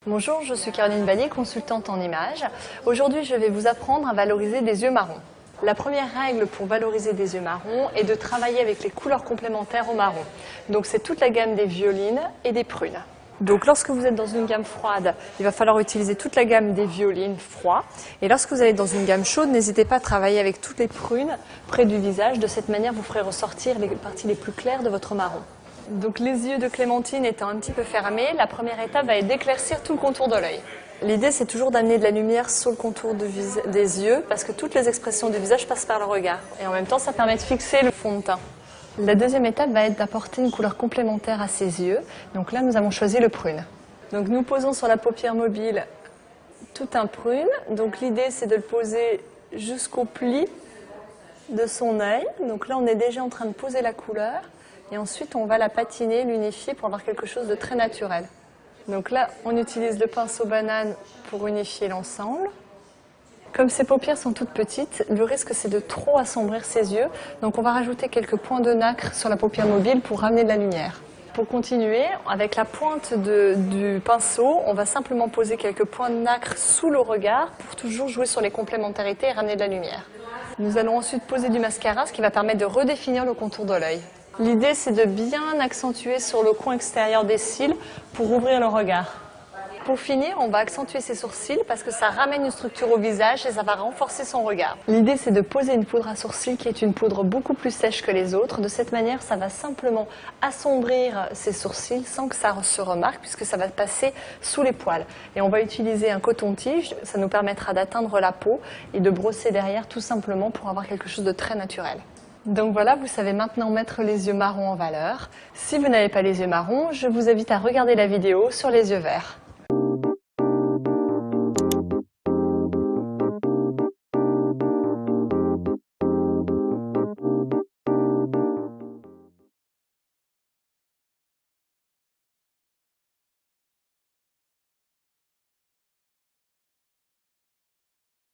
Bonjour, je suis Caroline Bally, consultante en images. Aujourd'hui, je vais vous apprendre à valoriser des yeux marrons. La première règle pour valoriser des yeux marrons est de travailler avec les couleurs complémentaires au marron. Donc c'est toute la gamme des violines et des prunes. Donc lorsque vous êtes dans une gamme froide, il va falloir utiliser toute la gamme des violines froids. Et lorsque vous allez dans une gamme chaude, n'hésitez pas à travailler avec toutes les prunes près du visage. De cette manière, vous ferez ressortir les parties les plus claires de votre marron. Donc les yeux de Clémentine étant un petit peu fermés, la première étape va être d'éclaircir tout le contour de l'œil. L'idée, c'est toujours d'amener de la lumière sur le contour des yeux parce que toutes les expressions du visage passent par le regard. Et en même temps, ça permet de fixer le fond de teint. La deuxième étape va être d'apporter une couleur complémentaire à ses yeux. Donc là, nous avons choisi le prune. Donc nous posons sur la paupière mobile tout un prune. Donc l'idée, c'est de le poser jusqu'au pli de son œil. Donc là, on est déjà en train de poser la couleur. Et ensuite, on va la patiner, l'unifier pour avoir quelque chose de très naturel. Donc là, on utilise le pinceau banane pour unifier l'ensemble. Comme ses paupières sont toutes petites, le risque c'est de trop assombrir ses yeux. Donc on va rajouter quelques points de nacre sur la paupière mobile pour ramener de la lumière. Pour continuer, avec la pointe du pinceau, on va simplement poser quelques points de nacre sous le regard pour toujours jouer sur les complémentarités et ramener de la lumière. Nous allons ensuite poser du mascara, ce qui va permettre de redéfinir le contour de l'œil. L'idée c'est de bien accentuer sur le coin extérieur des cils pour ouvrir le regard. Pour finir, on va accentuer ses sourcils parce que ça ramène une structure au visage et ça va renforcer son regard. L'idée, c'est de poser une poudre à sourcils qui est une poudre beaucoup plus sèche que les autres. De cette manière, ça va simplement assombrir ses sourcils sans que ça se remarque puisque ça va passer sous les poils. Et on va utiliser un coton-tige, ça nous permettra d'atteindre la peau et de brosser derrière tout simplement pour avoir quelque chose de très naturel. Donc voilà, vous savez maintenant mettre les yeux marrons en valeur. Si vous n'avez pas les yeux marrons, je vous invite à regarder la vidéo sur les yeux verts.